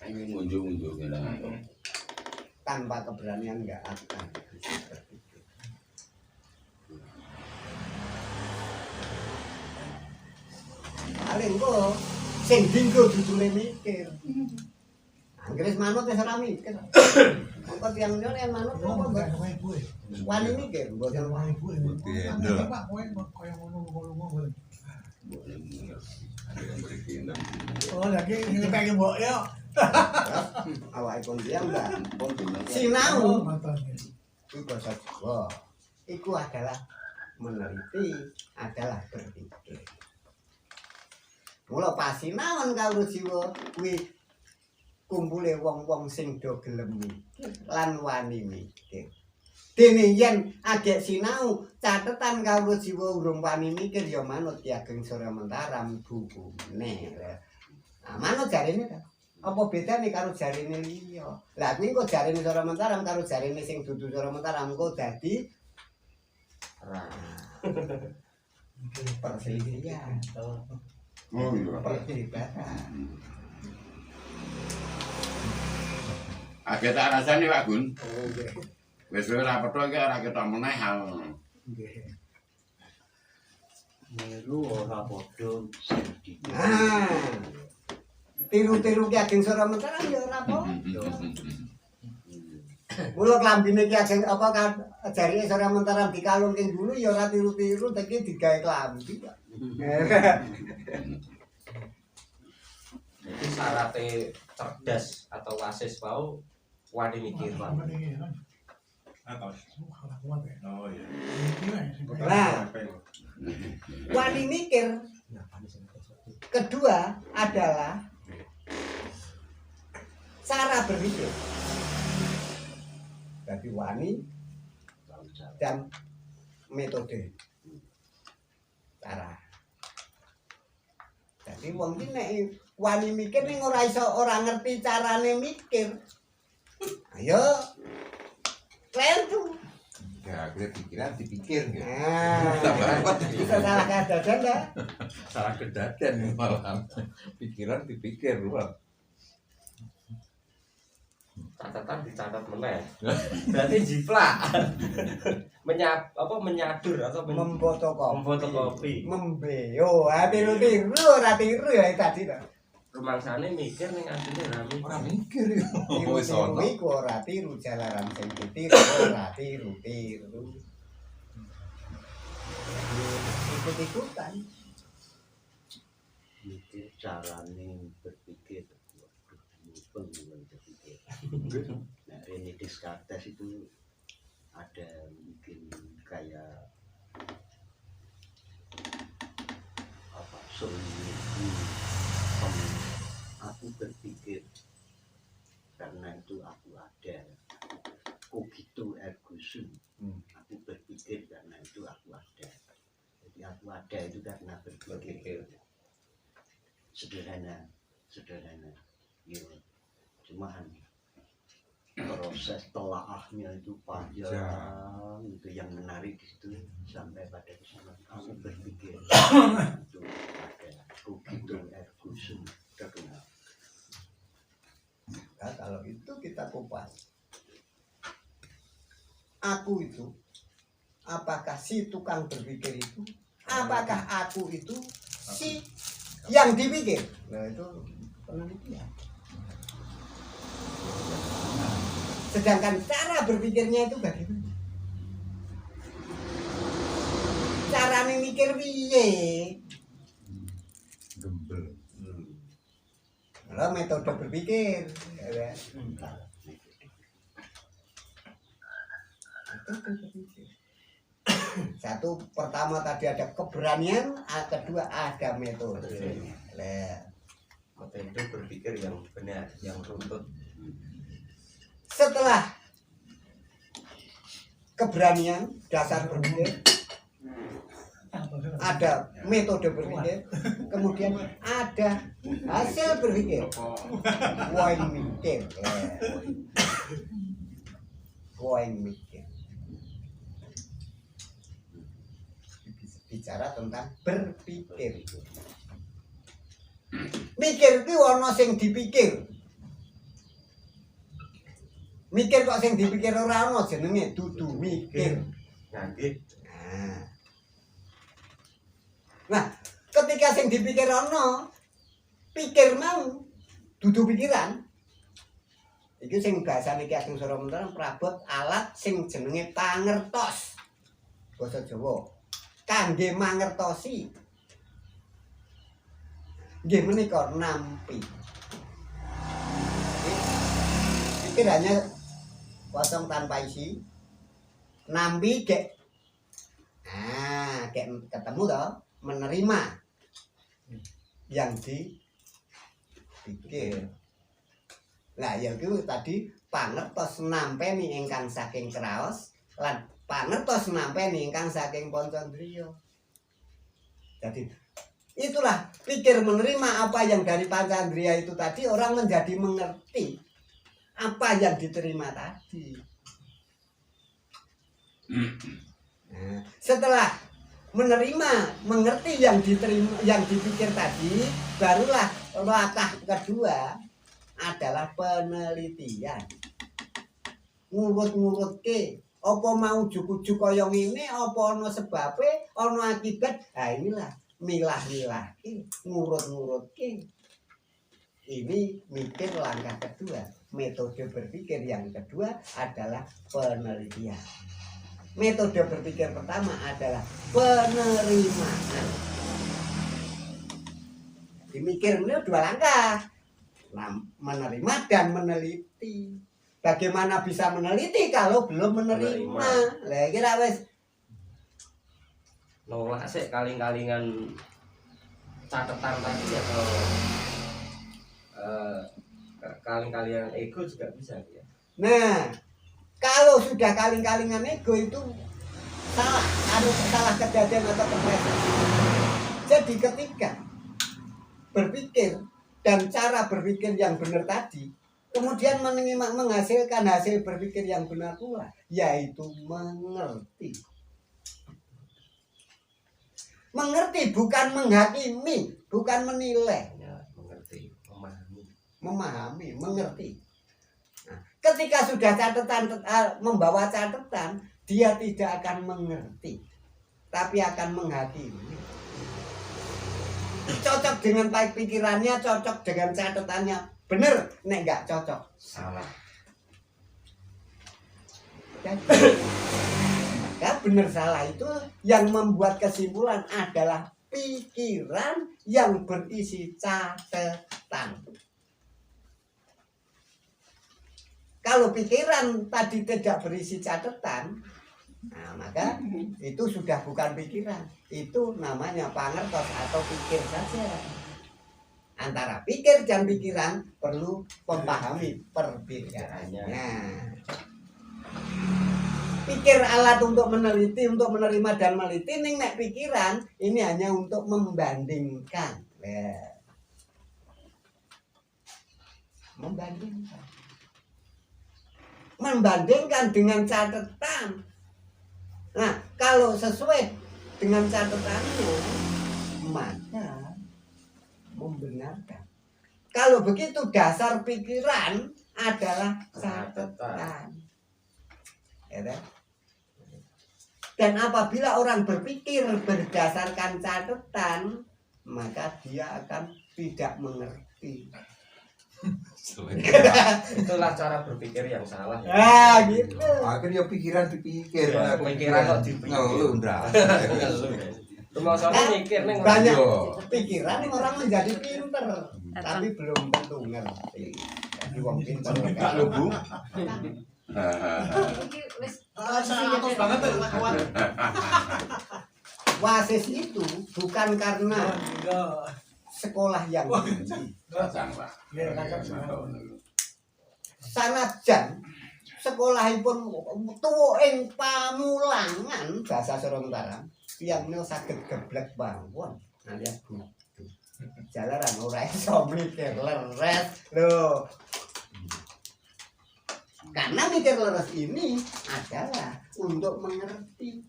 Ingin munjuk-munjuk gitu. Tanpa keberanian nggak akan bisa berpikir. Paling kok sing dinggo dudune mikir. Anggris manut wis ora mikir. Mongko tiyang liya nek manut kok wani mikir, mboten wani ibu. Pak koyo ngono-ngono. Oh, lagi ngepeke mbok yo. Awake kon tiyang ta. Sinau. Iku basa Jawa. Iku adalah meneliti, adalah berpikir. Mula pasinaon kawruh jiwa kuwi kumpule wong-wong sing do gelem mikir lan wani mikir. Dene yen agek sinau catetan kawruh jiwa urung wani mikir ya manut Ki Ageng Surya Mentaram bukune. Nah, manut jarene ta. Apa bedane karo jarene liya? Lah kuwi kok jarene Surya Mentaram karo jarene sing dudu Surya Mentaram kok dadi perselisihan. Oh iya. Perdebatan. Agak tak rasane Pak Gun. Oh nggih. Wis ora petho iki ora ketok meneh hal. Nggih. Melu ora padha sing Nah. Tiru-tiru Ki Ageng Surya Mentaram ya ora apa. Mula klambine Ki Ageng apa jarine Surya Mentaram dikalungke dulu ya ora tiru-tiru tapi digawe klambi. Jadi syaratnya cerdas atau wasis mau wani mikir Pak. Oh iya. Nah, wani mikir kedua adalah cara berpikir. Jadi wani dan metode cara. Jadi wong iki nek wani mikir ning ora ngerti carane mikir. Ayo klentu. Ya, akhirnya pikiran dipikir gitu. Nah, bisa salah kadadan dah. Salah kedadan malah. Pikiran dipikir luar. Catatan dicatat meneh. Berarti jiplak. Menyadur atau Memfotokopi. memfotokopi. Membeo, tiru-tiru ora tiru ya tadi ta. Rumangsane mikir ning asline ra mikir. Orang mikir ya. Wis Tiru ono. iku ora tiru jalaran sing ditiru ora tiru-tiru. Ikut-ikutan. mikir carane berpikir pengen berpikir. Nah, Rene Descartes itu ada mungkin kayak apa aku berpikir karena itu aku ada cogito ergo sum. Aku berpikir karena itu aku ada. Jadi aku ada itu karena berpikir. Sederhana ya, cuman proses telaahnya itu panjang, itu yang menarik di situ sampai pada kesimpulan aku berpikir itu ada cogito ergo sum terkenal. Nah, kalau itu kita kupas. Aku itu, apakah si tukang berpikir itu? Apakah aku itu si yang dipikir? Nah itu penelitian. Sedangkan cara berpikirnya itu bagaimana? Carane mikir piye? Gembel. Lah metode berpikir. Ya. Satu pertama tadi ada keberanian, kedua ada metode. Metode berpikir yang benar, yang runtut. Setelah keberanian dasar berpikir, ada metode berpikir, kemudian ada hasil berpikir. Poin mikir. Poin mikir. Bicara tentang berpikir. Mikir itu ono sing dipikir. Mikir kok sing dipikir ora ono jenenge dudu mikir. Nah, nggih. Nah, ketika sing dipikir ono, pikir mau dudu pikiran. Iki sing bahasane Ki Ageng Suramentara prabot alat sing jenenge pangertos. Basa Jawa. Kangge mangertosi. Nggih menika nampi. Pikirannya kosong tanpa isi. Nampi gek. Gek ketemu toh menerima yang dipikir. Lah ya itu tadi pangertos nampeni ingkang saking kraos lan pangertos nampeni ingkang saking pancandriya. Jadi itulah pikir menerima apa yang dari pancandriya itu tadi, orang menjadi mengerti apa yang diterima tadi. Nah, setelah menerima, mengerti yang diterima, yang dipikir tadi, barulah langkah kedua adalah penelitian. Ngurut-ngurut ke, apa mau juk-juk kaya ngene, apa ana sebabe, ana akibat. Nah inilah milah-milah ke, ngurut-ngurut ke. Ini mikir langkah kedua. Metode berpikir yang kedua adalah penelitian. Metode berpikir pertama adalah penerimaan. Dimikir ini dua langkah. Menerima dan meneliti. Bagaimana bisa meneliti kalau belum menerima? Lah kira wis nolak sih kaling-kalingan catatan tadi atau kaling-kalingan ego juga bisa ya. Nah, kalau sudah kaling-kalingan ego itu salah, harus salah kejadian atau kepleset. Jadi ketika berpikir dan cara berpikir yang benar tadi, kemudian menghasilkan hasil berpikir yang benar pula, yaitu mengerti. Mengerti bukan menghakimi, bukan menilai. Ya, mengerti, Memahami, mengerti. Nah, ketika sudah catatan membawa catatan, dia tidak akan mengerti, tapi akan menghakimi. Cocok dengan pikirannya, cocok dengan catatannya, bener, nek nggak cocok, salah. Maka bener salah itu yang membuat kesimpulan adalah pikiran yang berisi catatan. Kalau pikiran tadi tidak berisi catatan, nah maka itu sudah bukan pikiran. Itu namanya pangertos atau pikir saja. Antara pikir dan pikiran perlu memahami perbedaannya. Pikir alat untuk meneliti, untuk menerima dan meneliti. Nek pikiran ini hanya untuk membandingkan. Membandingkan dengan catatan. Nah, kalau sesuai dengan catatannya, maka membenarkan. Kalau begitu dasar pikiran adalah catatan. Ya, dan apabila orang berpikir berdasarkan catatan, maka dia akan tidak mengerti. Itulah cara berpikir yang salah ya. Gitu. Akhirnya pikiran dipikir. Ya, pikiran kok dipikir. Ngeluh, Ndra. Rumahnya mikir nih Banyak pikiran yang orang menjadi pinter, tapi belum tentu ngerti. Jadi wong pinter Enggak lho, Bu. Sangat banget tuh kawan. Wasis itu bukan karena sekolah yang tinggi. Kacang, Pak. Ya, kacang. Sanajan sekolahipun tuwa ing pamulangan bahasa Suramentara, piyambakipun saged geblek mawon alias gudu. Jalaran ora iso mikir leres lho. Karena mikir leres ini adalah untuk mengerti.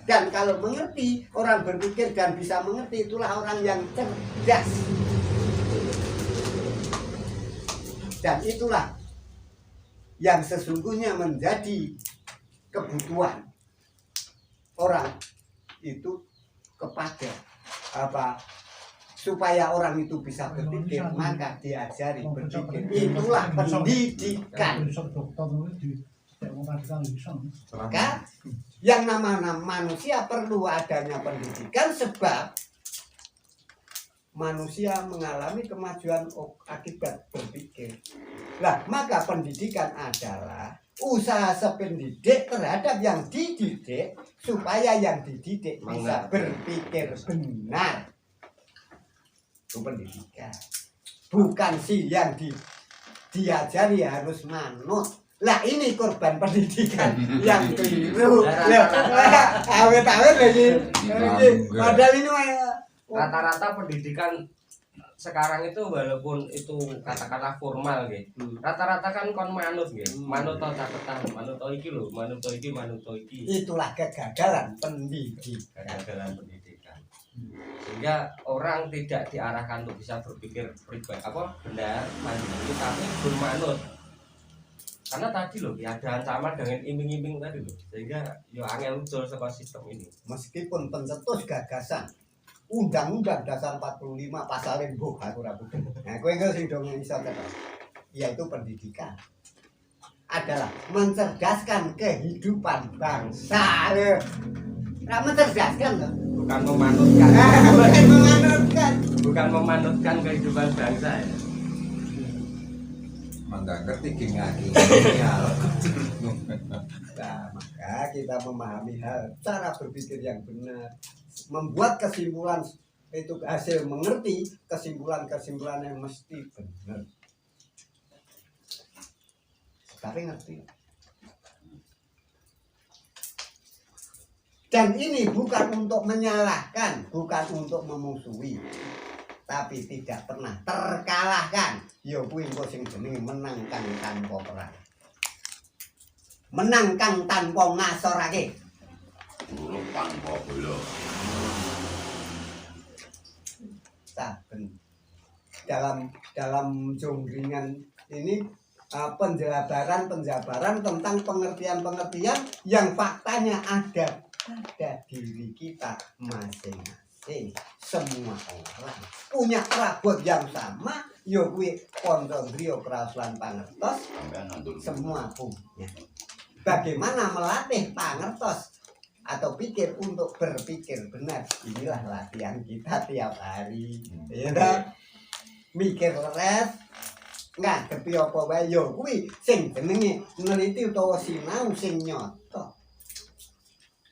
Dan kalau mengerti, orang berpikir dan bisa mengerti, itulah orang yang cerdas. Dan itulah yang sesungguhnya menjadi kebutuhan orang itu kepada apa supaya orang itu bisa berpikir maka diajari berpikir, itulah pendidikan. Maka yang namanya manusia perlu adanya pendidikan sebab manusia mengalami kemajuan akibat berpikir. Lah, maka pendidikan adalah usaha sependidik terhadap yang dididik supaya yang dididik bisa berpikir benar. Itu pendidikan. Bukan si yang diajari harus manut. Lah ini korban pendidikan yang keliru. Awet-awet lagi. Padahal ini Rata-rata pendidikan sekarang itu walaupun itu katakanlah formal gitu. Rata-rata kan kon manut gitu. Manut to catetan, manut to iki lho, manut to iki, manut to iki. itulah kegagalan pendidikan. Kegagalan pendidikan. Sehingga orang tidak diarahkan untuk bisa berpikir pribadi apa benar, mandiri tapi bermanut. Karena tadi loh ada ancaman dengan iming-iming tadi loh. Sehingga yo angel ucul saka sistem ini. Meskipun pencetus gagasan Undang-Undang Dasar 45 pasal lembuh aku ora putih. Nah, kowe engko sing dong iso terus. Yaitu pendidikan adalah mencerdaskan kehidupan bangsa. Ora mencerdaskan loh. Bukan memanutkan. Bukan memanutkan. Bukan memanutkan kehidupan bangsa ya. Mangga ngerti ngaki. Nah, maka kita memahami hal cara berpikir yang benar, membuat kesimpulan itu hasil mengerti kesimpulan yang mesti benar. Tapi ngerti. Dan ini bukan untuk menyalahkan, bukan untuk memusuhi, tapi tidak pernah terkalahkan. Yo kuwi engko sing jenenge menang kang tanpa perang. Menang kang tanpa ngasorake. Buruk tanpa bola. Saben dalam jonggringan ini penjabaran tentang pengertian yang faktanya ada pada diri kita masing-masing. Semua orang punya perabot yang sama, yo kuwi kanca griya kraos lan pangertos, Sampeyan nandur. semua punya. Bagaimana melatih pangertos atau pikir untuk berpikir benar, inilah latihan kita tiap hari. Ya kan? Mikir leres, ngadepi apa wae yo kuwi sing jenenge neliti utawa sinau sing nyata.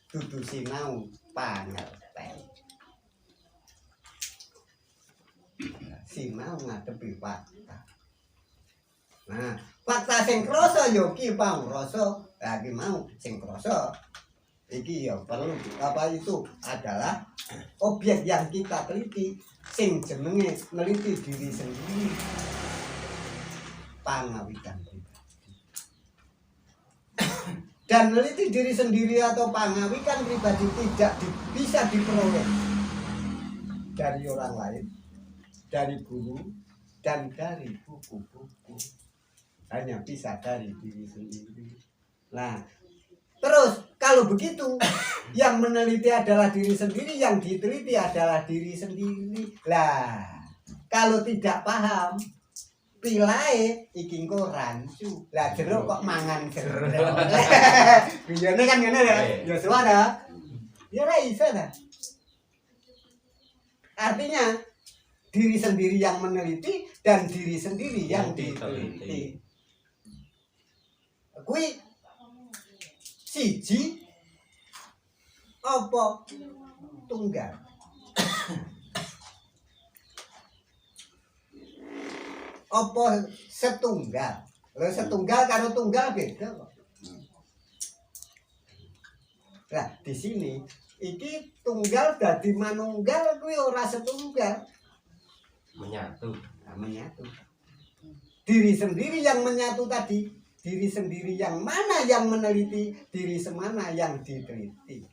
Dudu sinau pangerten. Sinau ngadepi fakta. Nah, fakta sing krasa yo ki pangrasa, lagi mau sing krasa. Iki ya perlu apa itu adalah objek yang kita teliti sing jenenge neliti diri sendiri. Pangawitan pribadi. Dan neliti diri sendiri atau pangawikan pribadi tidak bisa diperoleh dari orang lain, dari guru, dan dari buku-buku. Hanya bisa dari diri sendiri. Nah, terus kalau begitu yang meneliti adalah diri sendiri, yang diteliti adalah diri sendiri. Lah, kalau tidak paham pilae iki engko rancu. Lah jeruk kok mangan jeruk. Biyane kan ngene ya. Ya suara. Ya ora iso dah. Artinya diri sendiri yang meneliti dan diri sendiri yang diteliti. Kuwi siji apa tunggal? Apa setunggal? Lha setunggal karo tunggal beda kok. Nah, di sini iki tunggal dadi manunggal kuwi ora setunggal, Menyatu. nah, menyatu. Diri sendiri yang menyatu tadi, diri sendiri yang mana yang meneliti, diri semana yang diteliti.